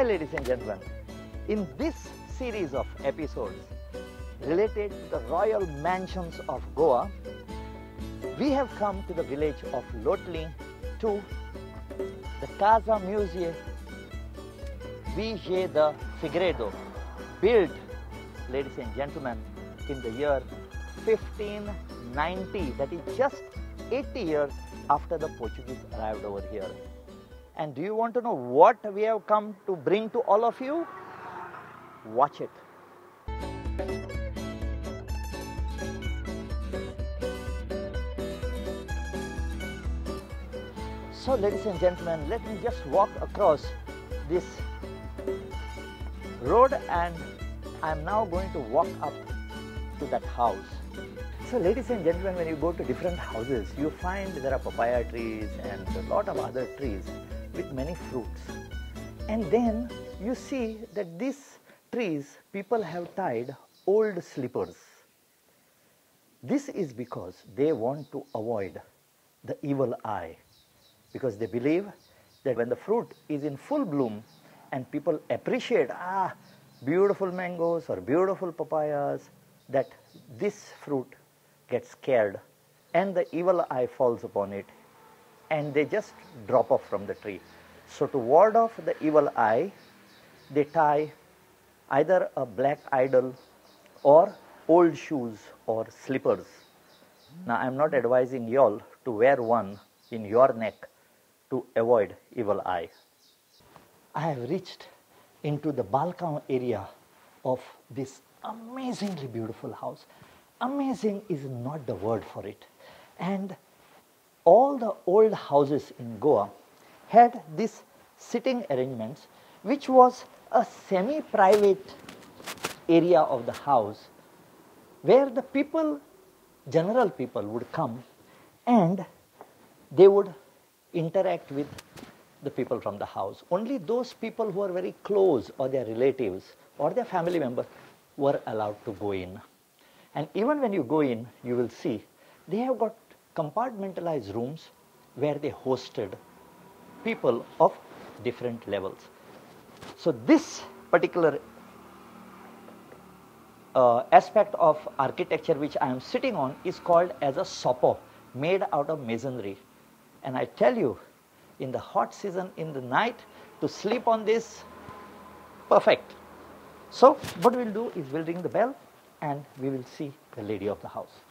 Hi ladies and gentlemen, in this series of episodes related to the royal mansions of Goa, we have come to the village of Loutolim to the Casa Musea de Figueiredo, built, ladies and gentlemen, in the year 1590, that is just 80 years after the Portuguese arrived over here. And do you want to know what we have come to bring to all of you? Watch it. So ladies and gentlemen, let me just walk across this road and I am now going to walk up to that house. So ladies and gentlemen, when you go to different houses, you find there are papaya trees and a lot of other trees with many fruits. And then you see that these trees, people have tied old slippers. This is because they want to avoid the evil eye, because they believe that when the fruit is in full bloom and people appreciate, beautiful mangoes or beautiful papayas, that this fruit gets scared and the evil eye falls upon it and they just drop off from the tree. So to ward off the evil eye, they tie either a black idol or old shoes or slippers. Now I am not advising you all to wear one in your neck to avoid evil eye. I have reached into the balcony area of this amazingly beautiful house. Amazing is not the word for it. And all the old houses in Goa had this sitting arrangements, which was a semi-private area of the house where the people, general people, would come and they would interact with the people from the house. Only those people who are very close or their relatives or their family members were allowed to go in. And even when you go in, you will see they have got compartmentalized rooms where they hosted people of different levels. So this particular aspect of architecture which I am sitting on is called as a sopo, made out of masonry. And I tell you, in the hot season, in the night, to sleep on this, perfect. So what we'll do is we'll ring the bell and we will see the lady of the house.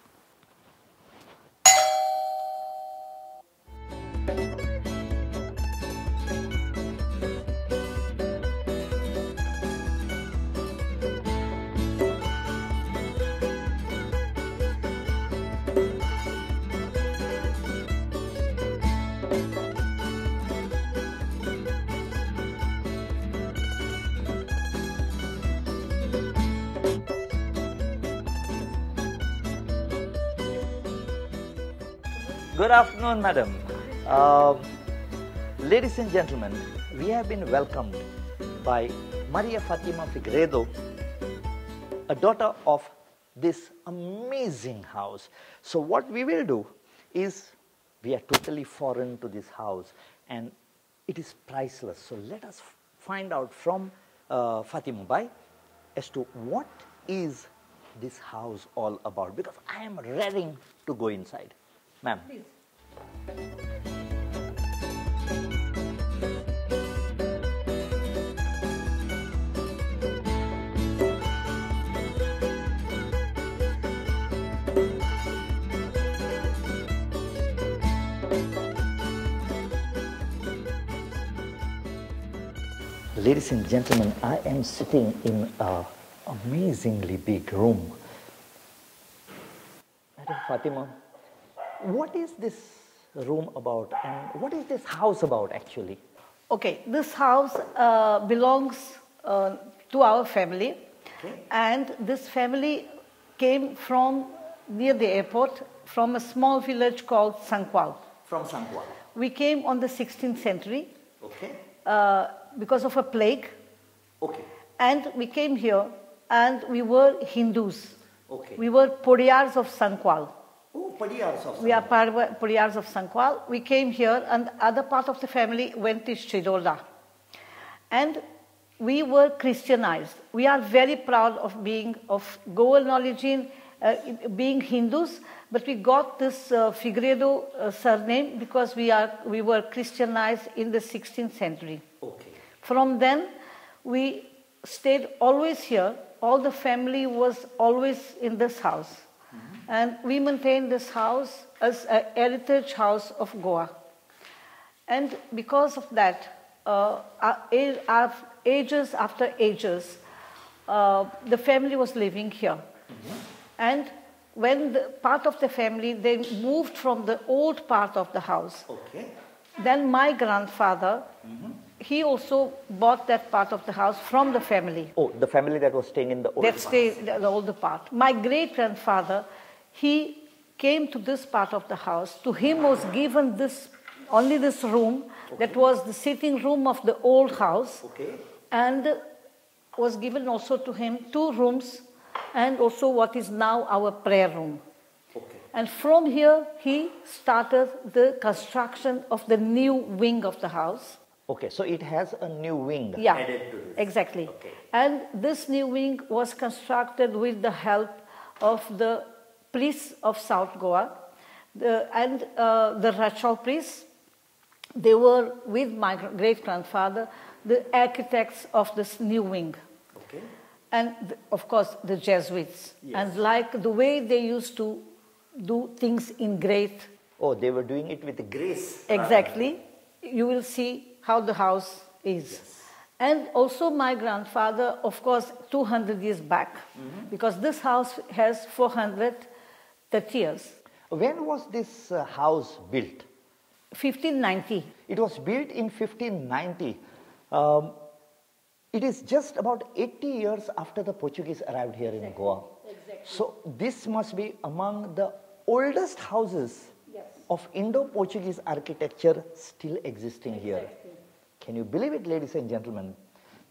Good afternoon, madam. Ladies and gentlemen, we have been welcomed by Maria Fatima Figueiredo, a daughter of this amazing house. So what we will do is, we are totally foreign to this house and it is priceless. So let us find out from Fatima Bhai as to what is this house all about, because I am raring to go inside. Ma'am. Please. Ladies and gentlemen, I am sitting in an amazingly big room. Madam Fatima, what is this room about and what is this house about actually? Okay, this house belongs to our family, and this family came from near the airport, from a small village called Sankwal. From Sankwal. We came on the 16th century because of a plague. Okay. And we came here and we were Hindus. Okay. We were Podiyars of Sankwal. Oh, Podiyars of Sankwal. We are Podiyars of Sankwal. We came here and the other part of the family went to Shiroda. And we were Christianized. We are very proud of being of Goan origin, being Hindus, but we got this Figueiredo surname because we were Christianized in the 16th century. Okay. From then, we stayed always here. All the family was always in this house. And we maintained this house as a heritage house of Goa. And because of that, ages after ages, the family was living here. And when the part of the family, they moved from the old part of the house. Okay. Then my grandfather, he also bought that part of the house from the family. Oh, the family that was staying in the old part. That stayed in the older part. My great-grandfather, he came to this part of the house. To him was given only this room, that was the sitting room of the old house. Okay. And was given also to him 2 rooms and also what is now our prayer room. Okay. And from here, he started the construction of the new wing of the house. Okay, so it has a new wing Yeah, added to this. exactly. Okay. And this new wing was constructed with the help of the priests of South Goa and the Rachel priests. They were, with my great-grandfather, the architects of this new wing. Okay. And of course, the Jesuits. Yes. And like the way they used to do things in great. Oh, they were doing it with grace. Exactly. You will see how the house is. Yes. And also my grandfather, of course, 200 years back, because this house has 430 years. When was this house built? 1590. It was built in 1590. It is just about 80 years after the Portuguese arrived here in Goa. Exactly. So this must be among the oldest houses of Indo-Portuguese architecture still existing here. Can you believe it, ladies and gentlemen?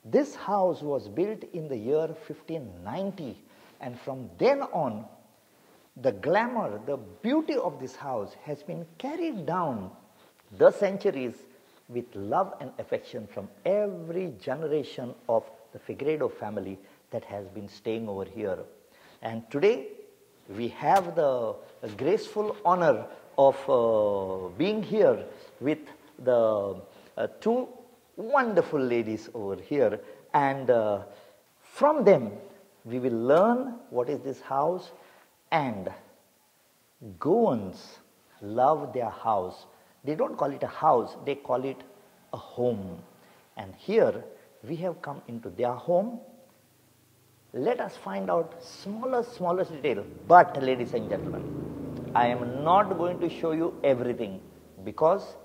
This house was built in the year 1590, and from then on, the glamour, the beauty of this house has been carried down the centuries with love and affection from every generation of the Figueiredo family that has been staying over here. And today, we have the graceful honor of being here with the 2 wonderful ladies over here, and from them we will learn what is this house. And Goans love their house. They don't call it a house, they call it a home. And here we have come into their home. Let us find out smallest detail. But ladies and gentlemen, I am not going to show you everything, because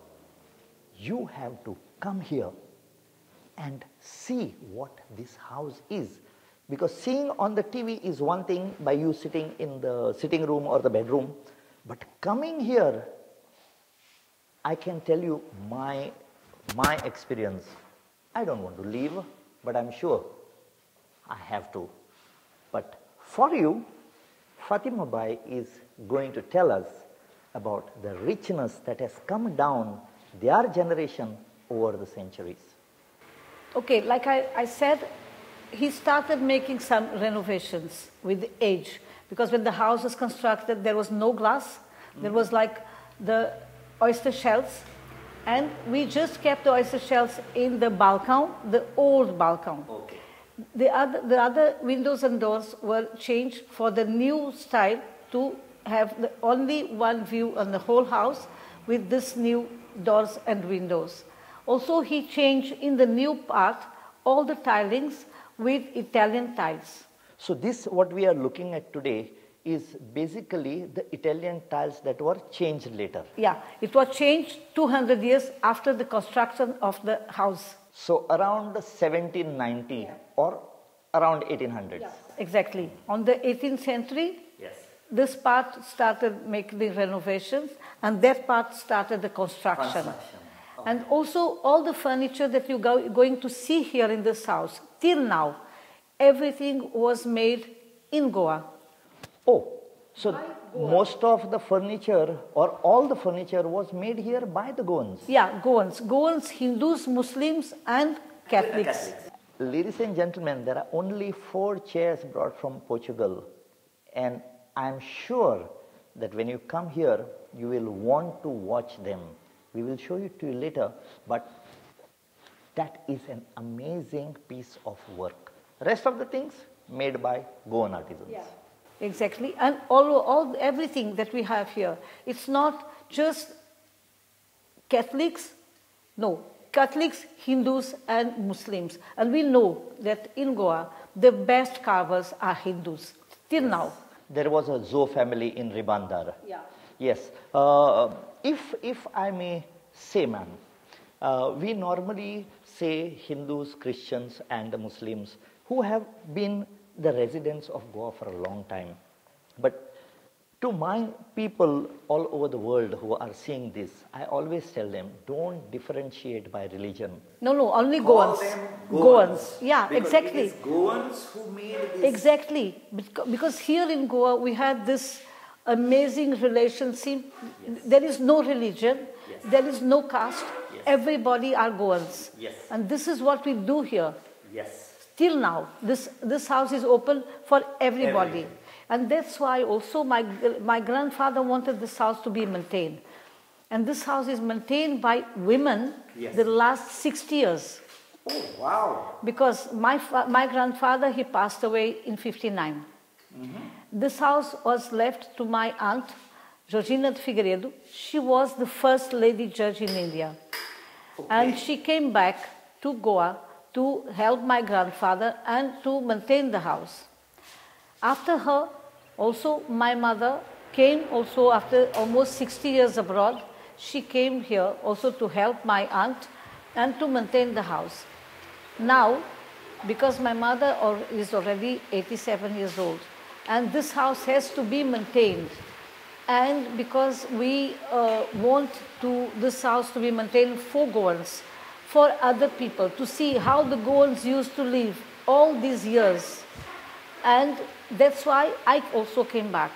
you have to come here and see what this house is. Because seeing on the TV is one thing by you sitting in the sitting room or the bedroom, but coming here, I can tell you my experience. I don't want to leave, but I'm sure I have to. But for you, Fatima Bai is going to tell us about the richness that has come down their generation over the centuries. Okay, like I said, he started making some renovations with age, because when the house was constructed, there was no glass. There was like the oyster shells, and we just kept the oyster shells in the balcony, the old balcony. Okay. The other windows and doors were changed for the new style to have only one view on the whole house with this new doors and windows. Also, he changed in the new part all the tilings with Italian tiles. So this, what we are looking at today, is basically the Italian tiles that were changed later. Yeah, it was changed 200 years after the construction of the house. So around 1790 or around 1800s. Yeah, exactly. On the 18th century, Yes. this part started making the renovations, and that part started the construction. Okay. And also all the furniture that you're going to see here in this house, till now, everything was made in Goa. Oh, so most of the furniture or all the furniture was made here by the Goans. Yeah, Goans. Goans, Hindus, Muslims and Catholics. Ladies and gentlemen, there are only 4 chairs brought from Portugal, and I'm sure that when you come here, you will want to watch them. We will show it to you later, but that is an amazing piece of work. Rest of the things made by Goan artisans. Yeah. Exactly, and everything that we have here, it's not just Catholics, no, Catholics, Hindus and Muslims. And we know that in Goa, the best carvers are Hindus, till now. There was a Zo family in Ribandar. Yeah. Yes. If I may say, ma'am, we normally say Hindus, Christians and Muslims who have been the residents of Goa for a long time. But to my people all over the world who are seeing this, I always tell them, don't differentiate by religion. No, only Call Goans. them Goans. Yeah, because exactly. It is Goans who made this. Exactly. Because here in Goa, we had this amazing relationship. Yes. There is no religion. Yes. There is no caste. Yes. Everybody are Goans. Yes. And this is what we do here. Yes. Till now, this house is open for everybody. And that's why also my grandfather wanted this house to be maintained. And this house is maintained by women Yes. the last 60 years. Oh, wow. Because my grandfather, he passed away in 59. This house was left to my aunt, Georgina de Figueiredo. She was the first lady judge in India. Okay. And she came back to Goa to help my grandfather and to maintain the house. After her, also my mother came also after almost 60 years abroad. She came here also to help my aunt and to maintain the house. Now, because my mother is already 87 years old, and this house has to be maintained, and because we want this house to be maintained for Goans, for other people, to see how the Goans used to live all these years. And that's why I also came back.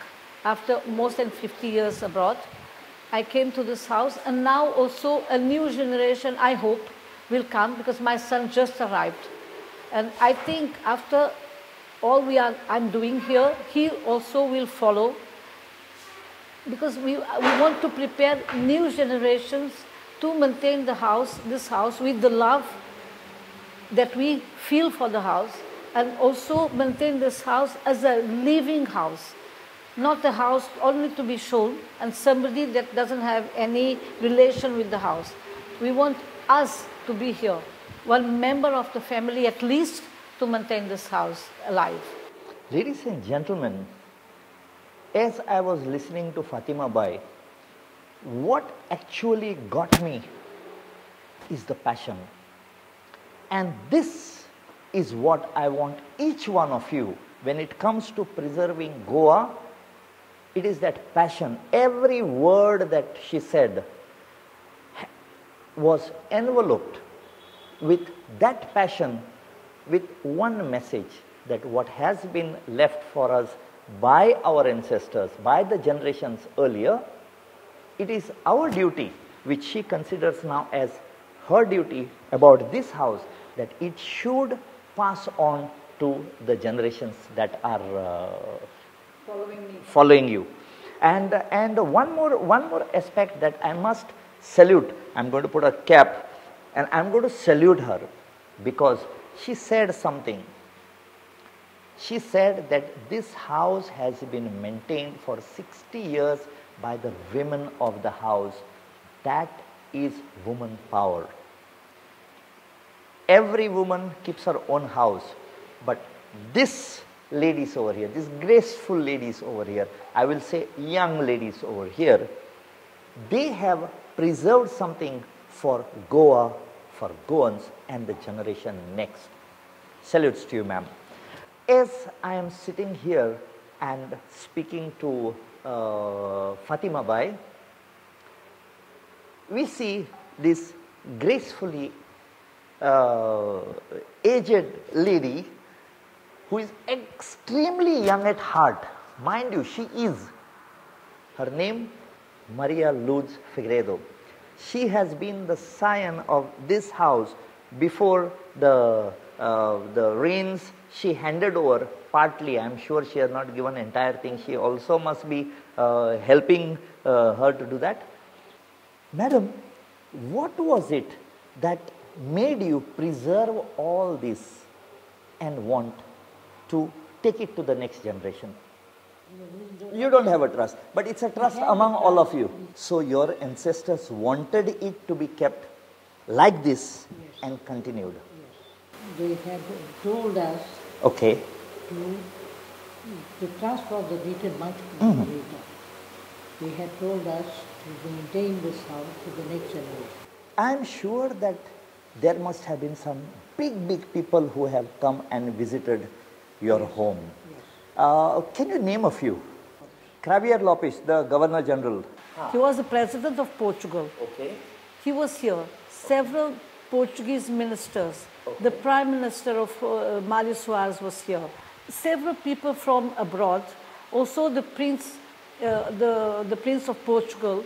After more than 50 years abroad, I came to this house, and now also a new generation, I hope, will come, because my son just arrived. And I think after all I'm doing here, he also will follow, because we want to prepare new generations to maintain this house with the love that we feel for the house, and also maintain this house as a living house, not a house only to be shown and somebody that doesn't have any relation with the house. We want us to be here, one member of the family at least, to maintain this house alive. Ladies and gentlemen, as I was listening to Fatima Bai, what actually got me is the passion. And this is what I want each one of you, when it comes to preserving Goa, it is that passion. Every word that she said was enveloped with that passion, with one message, that what has been left for us by our ancestors, by the generations earlier, it is our duty, which she considers now as her duty about this house, that it should pass on to the generations that are following you. And one more aspect that I must salute. I'm going to put a cap and I'm going to salute her, because she said something. She said that this house has been maintained for 60 years by the women of the house. That is woman power. Every woman keeps her own house, but this ladies over here, these graceful ladies over here, I will say young ladies over here, they have preserved something for Goa, for Goans and the generation next. Salutes to you, ma'am. As I am sitting here and speaking to Fatima Bai, we see this gracefully aged lady who is extremely young at heart. Mind you, she is. Her name, Maria Luz Figueiredo. She has been the scion of this house before the the reins she handed over partly. I am sure she has not given entire thing. She also must be helping her to do that. Madam, what was it that made you preserve all this and want to take it to the next generation? You don't have a trust, but it's a trust among all of you. So your ancestors wanted it to be kept like this and continued. They had told us Okay. to transfer the data much later. They had told us to maintain this house to the next generation. I am sure that there must have been some big people who have come and visited your home. Can you name a few? Xavier Lopes, the Governor General. He was the president of Portugal. Okay. He was here. Several Portuguese ministers. The Prime Minister of Mário Soares was here. Several people from abroad. Also the Prince of Portugal.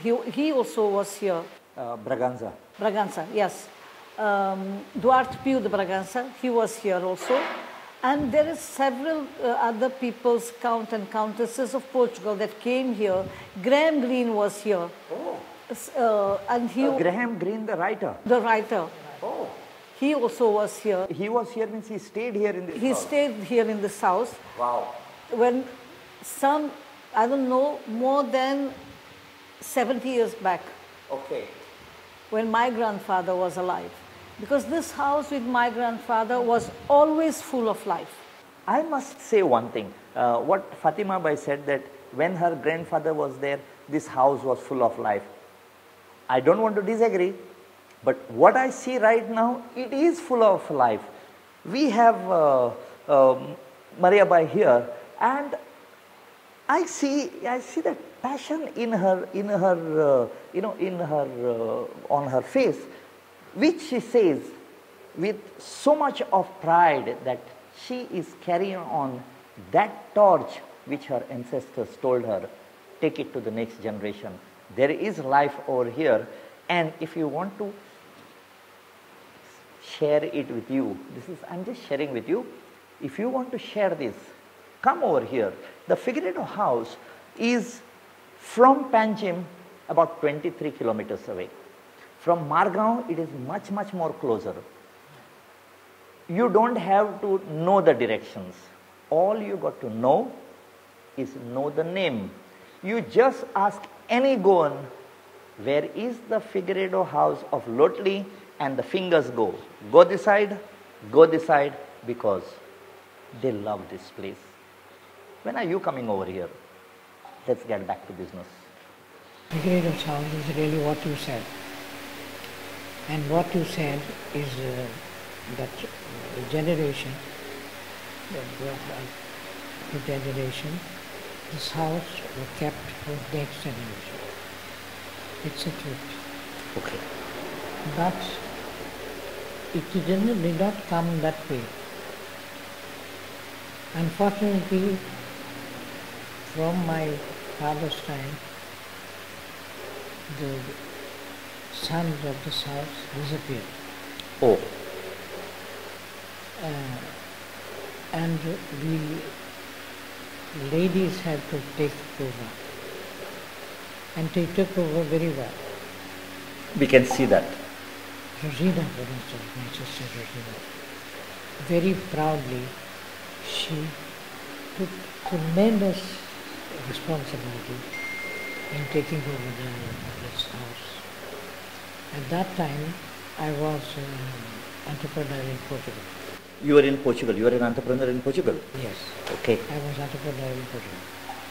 He also was here. Braganza. Bragança, yes. Duarte Pio de Bragança, he was here also. And there is several other people's count and countesses of Portugal that came here. Graham Greene was here. And he Graham Greene, the writer. the writer. Oh. He also was here. He was here means he stayed here in this He house. stayed here in this house. Wow. When some, I don't know, more than 70 years back, Okay. when my grandfather was alive. Because this house with my grandfather was always full of life. I must say one thing. What Fatima Bai said, that when her grandfather was there, this house was full of life. I don't want to disagree, but what I see right now, it is full of life. We have Maria Bai here, and I see that passion on her face, which she says with so much of pride that she is carrying on that torch which her ancestors told her, take it to the next generation. There is life over here, and if you want to share it with you, I'm just sharing with you. If you want to share this, come over here. The Figueiredo house is from Panjim about 23 kilometers away. From Margaon, it is much more closer. You don't have to know the directions. All you got to know is know the name. You just ask any Goan, where is the Figueiredo house of Loutolim, and the fingers go. Go this side, because they love this place. When are you coming over here? Let's get back to business. Figueiredo's house is really what you said. And what you said is that generation, this house was kept for the next generation. It's a truth. Okay. But it did not come that way. Unfortunately, from my father's time, the sons of this house disappeared. Oh. And the ladies had to take over. And they took over very well. We can see that. Rosina, for instance, my sister Rosina, very proudly, she took tremendous responsibility in taking over this house. At that time, I was an entrepreneur in Portugal. You were in Portugal. You were an entrepreneur in Portugal? Yes. Okay. I was entrepreneur in Portugal.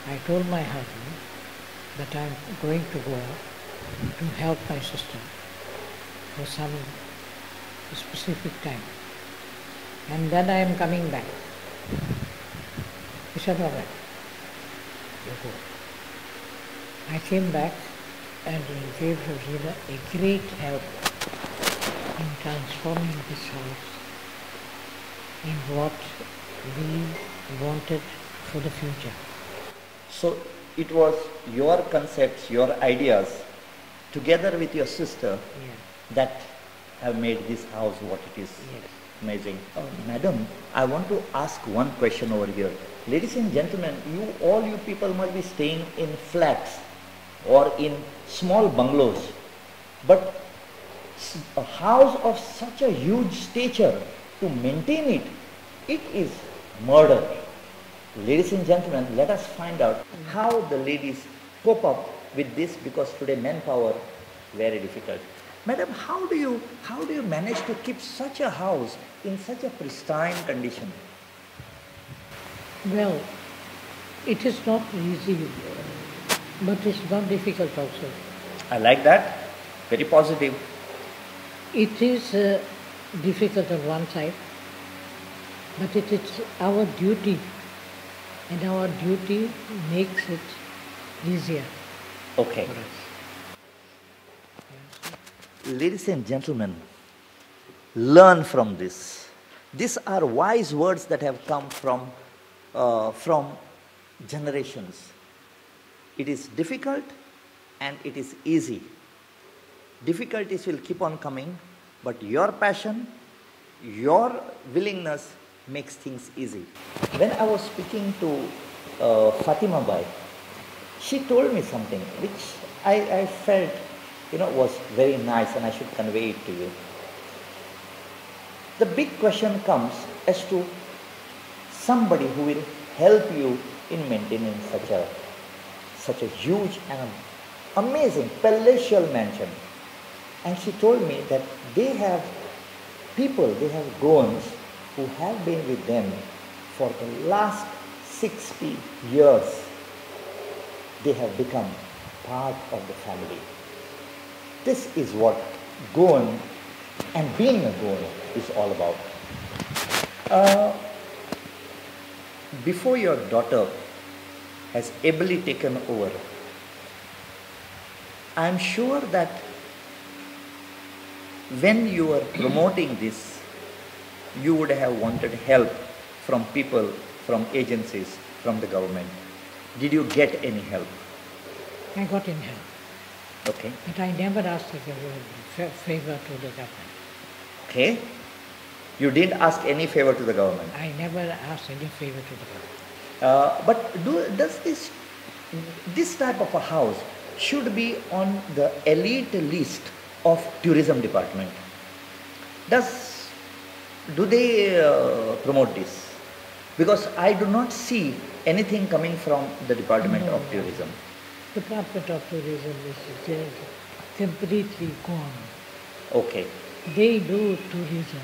I told my husband that I'm going to go to help my sister for some specific time. And then I am coming back. He said, all right, you go. I came back and he gave Rosina a great help in transforming this house in what we wanted for the future. So it was your concepts, your ideas, together with your sister, Yeah. that have made this house what it is. Yes. Amazing. Madam, I want to ask one question over here. Ladies and gentlemen, all you people must be staying in flats or in small bungalows. But a house of such a huge stature, to maintain it, it is murder. Ladies and gentlemen, let us find out how the ladies cope up with this, because today manpower very difficult. Madam, how do you manage to keep such a house in such a pristine condition? Well, it is not easy, but it's not difficult also. I like that. Very positive. It is difficult on one side, but it is our duty, and our duty makes it easier Okay. for us. Ladies and gentlemen, learn from this. These are wise words that have come from generations. It is difficult and it is easy. Difficulties will keep on coming, but your passion, your willingness makes things easy. When I was speaking to Fatima Bai, she told me something which I felt was very nice, and I should convey it to you. The big question comes as to somebody who will help you in maintaining such a huge and amazing palatial mansion. And she told me that they have Goans who have been with them for the last 60 years. They have become part of the family. This is what Goan and being a Goan is all about. Before your daughter has ably taken over, I am sure that when you were promoting this, you would have wanted help from people, from agencies, from the government. Did you get any help? I got in help, Okay. but I never asked a favor to the government. Okay. You didn't ask any favor to the government. I never asked any favor to the government. But does this type of a house should be on the elite list of tourism department? Do they promote this? Because I do not see anything coming from the Department of Tourism. Department of Tourism is completely gone. Okay. They do tourism.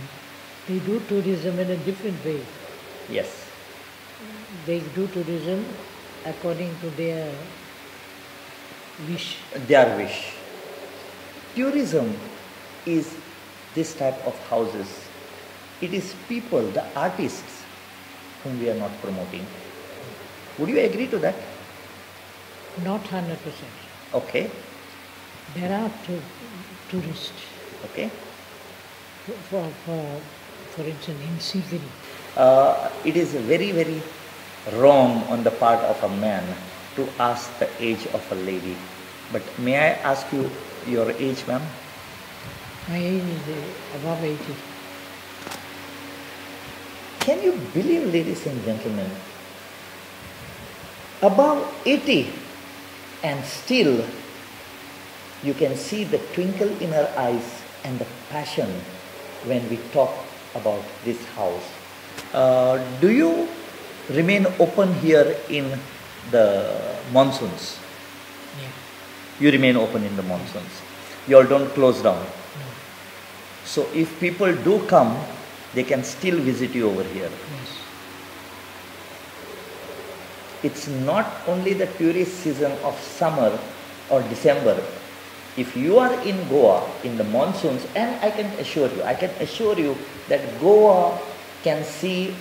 They do tourism in a different way. Yes. They do tourism according to their wish. Their wish. Tourism is this type of houses. It is people, the artists, whom we are not promoting. Would you agree to that? Not 100%. Okay. There are tourists. Okay. For instance, in Sigiri. It is very, very wrong on the part of a man to ask the age of a lady. But may I ask you your age, ma'am? My age is above 80. Can you believe, ladies and gentlemen, above 80, and still you can see the twinkle in her eyes and the passion when we talk about this house. Do you remain open here in the monsoons? Yeah. You remain open in the monsoons. You all don't close down. No. So if people do come, they can still visit you over here. Yes. It's not only the tourist season of summer or December. If you are in Goa in the monsoons, and I can assure you that Goa can see,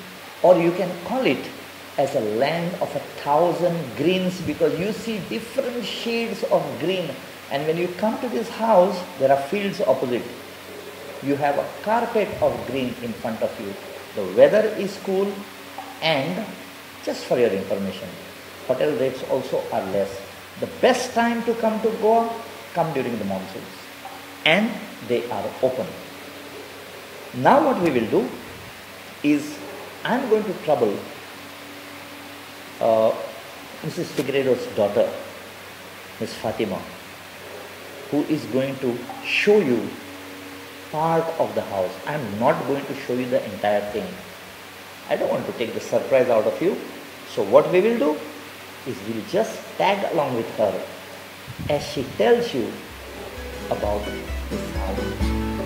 or you can call it as a land of 1,000 greens, because you see different shades of green. And when you come to this house, there are fields opposite. You have a carpet of green in front of you. The weather is cool, and just for your information, hotel rates also are less. The best time to come to Goa, come during the monsoons. And they are open. Now what we will do, is I'm going to trouble Mrs. Figueiredo's daughter, Miss Fatima, who is going to show you part of the house. I'm not going to show you the entire thing. I don't want to take the surprise out of you. So what we will do is we'll just tag along with her as she tells you about this house.